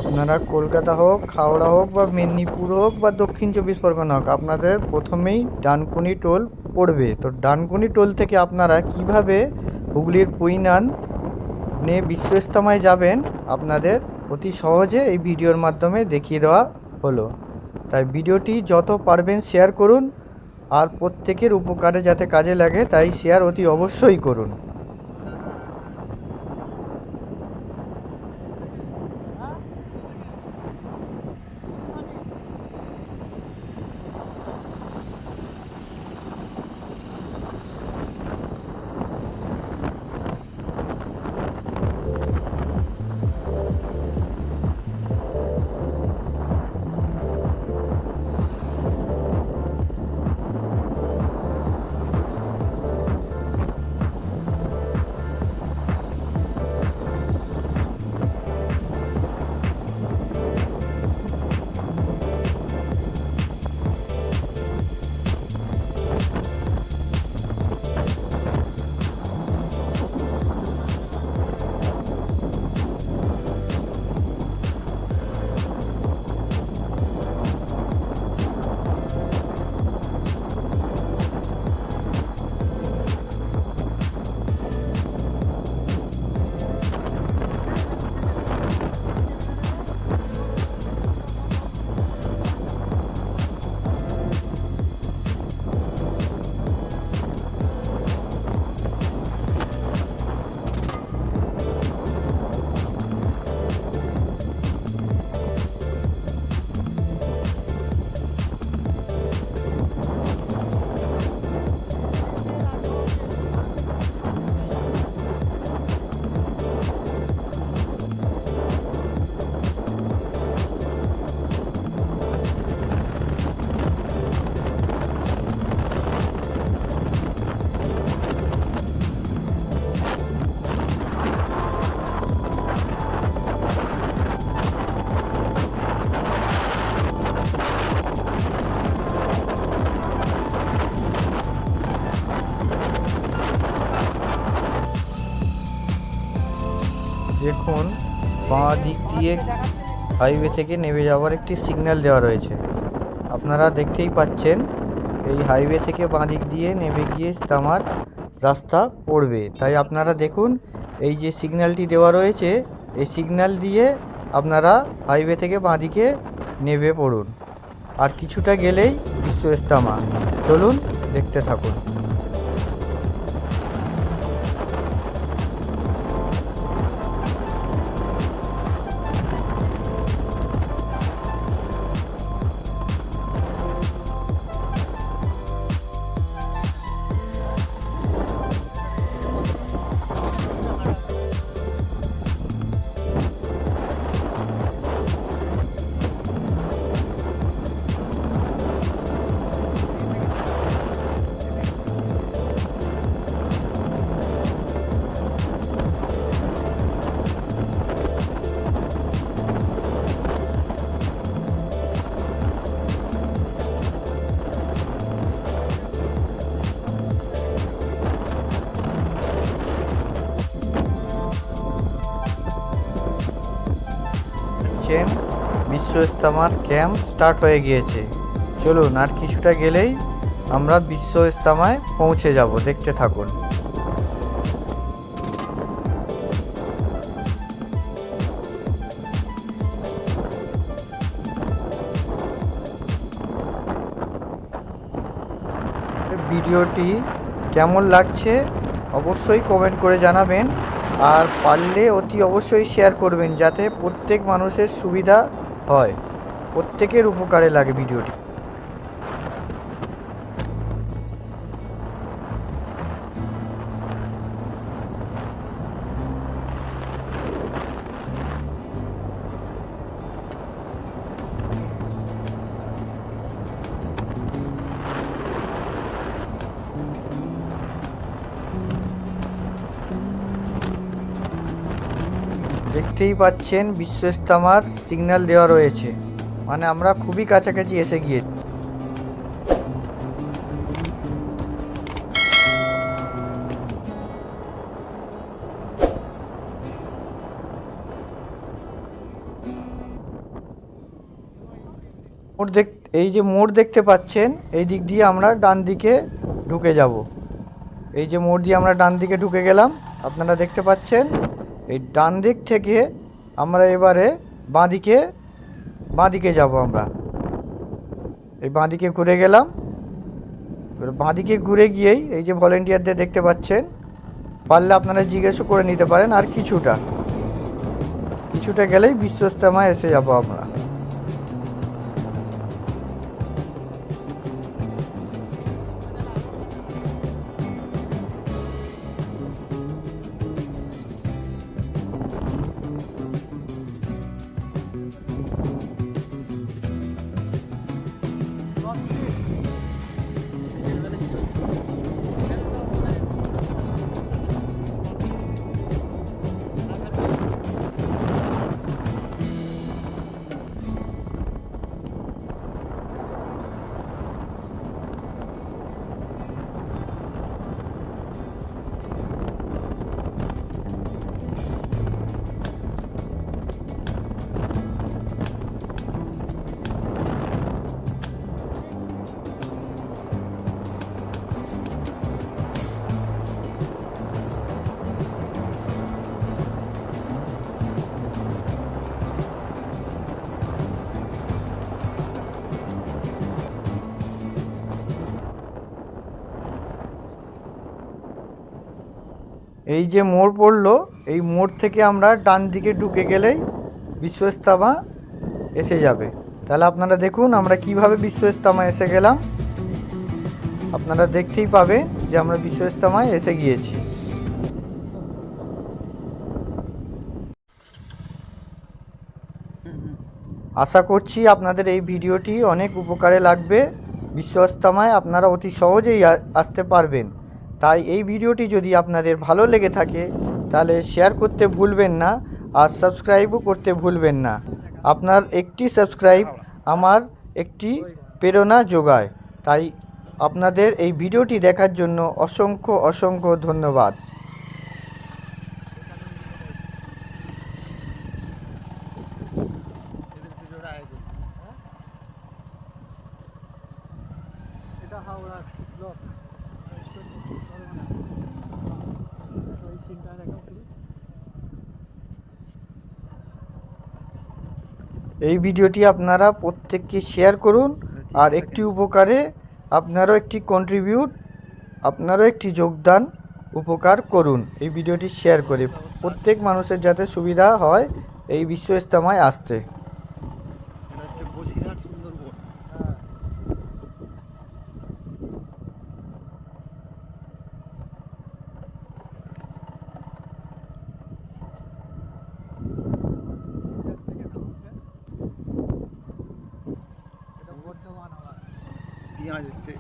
আপনারা কলকাতা হোক, হাওড়া হোক বা মেদিনীপুর হোক বা দক্ষিণ চব্বিশ পরগনা হোক, আপনাদের প্রথমেই ডানকুনি টোল পড়বে। তো ডানকুনি টোল থেকে আপনারা কিভাবে হুগলির পুইনান নিয়ে বিশ্ব ইস্তেমায় যাবেন আপনাদের অতি সহজে এই ভিডিওর মাধ্যমে দেখিয়ে দেওয়া হলো। তাই ভিডিওটি যত পারবেন শেয়ার করুন, আর প্রত্যেকের উপকারে যাতে কাজে লাগে তাই শেয়ার অতি অবশ্যই করুন। দেখুন, বাঁ দিক দিয়ে হাইওয়ে থেকে নেমে যাওয়ার একটি সিগন্যাল দেওয়া রয়েছে। আপনারা দেখতেই পাচ্ছেন এই হাইওয়ে থেকে বাঁ দিক দিয়ে নেমে গিয়ে ইস্তেমার রাস্তা পড়বে। তাই আপনারা দেখুন, এই যে সিগন্যালটি দেওয়া রয়েছে, এই সিগন্যাল দিয়ে আপনারা হাইওয়ে থেকে বাঁ দিকে নেমে পড়ুন। আর কিছুটা গেলেই বিশ্ব ইস্তেমা। চলুন দেখতে থাকুন। বিশ্ব ইস্তেমার ক্যাম্প স্টার্ট হয়ে গিয়েছে। চলুন আর কিছুটা গেলেই আমরা বিশ্ব ইস্তেমায় পৌঁছে যাব। দেখতে থাকুন। ভিডিওটি কেমন লাগছে অবশ্যই কমেন্ট করে জানাবেন, আর পারলে অতি অবশ্যই শেয়ার করবেন যাতে প্রত্যেক মানুষের সুবিধা হয়, প্রত্যেকের উপকারে লাগে ভিডিওটি। দেখতেই পাচ্ছেন বিশ্ব ইস্তেমার সিগন্যাল দেওয়া রয়েছে, মানে আমরা খুবই কাছাকাছি এসে গিয়েছি। এই যে মোড় দেখতে পাচ্ছেন, এই দিক দিয়ে আমরা ডান দিকে ঢুকে যাব। এই যে মোড় দিয়ে আমরা ডান দিকে ঢুকে গেলাম, আপনারা দেখতে পাচ্ছেন। এই ডান দিক থেকে আমরা এবারে বাঁদিকে যাব। আমরা এই বাঁদিকে ঘুরে গেলাম। এবার বাঁদিকে ঘুরে গিয়েই এই যে ভলেন্টিয়ারদের দেখতে পাচ্ছেন, পারলে আপনারা জিজ্ঞেসও করে নিতে পারেন। আর কিছুটা গেলেই বিশ্ব ইজতেমায় এসে যাব আমরা। এই যে মোড় পড়লো, এই মোড় থেকে আমরা ডান দিকে ঢুকে গেলেই বিশ্ব ইজতেমা এসে যাবে। তাহলে আপনারা দেখুন আমরা কিভাবে বিশ্ব ইজতেমায় এসে গেলাম। আপনারা দেখতেই পাবেন যে আমরা বিশ্ব ইজতেমায় এসে গিয়েছি। আশা করছি আপনাদের এই ভিডিওটি অনেক উপকারে লাগবে। বিশ্ব ইজতেমায় আপনারা অতি সহজেই আসতে পারবেন। তাই এই ভিডিওটি যদি আপনাদের ভালো লেগে থাকে তাহলে শেয়ার করতে ভুলবেন না, আর সাবস্ক্রাইবও করতে ভুলবেন না। আপনার একটি সাবস্ক্রাইব আমার একটি প্রেরণা যোগায়। তাই আপনাদের এই ভিডিওটি দেখার জন্য অসংখ্য ধন্যবাদ। এই ভিডিওটি আপনারা প্রত্যেককে শেয়ার করুন, আর একটি উপকারে আপনারও একটি যোগদান উপকার করুন। এই ভিডিওটি শেয়ার করে প্রত্যেক মানুষের যাতে সুবিধা হয় এই বিশ্ব ইজতেমায় আসতে। পেঁয়াজ এসছে।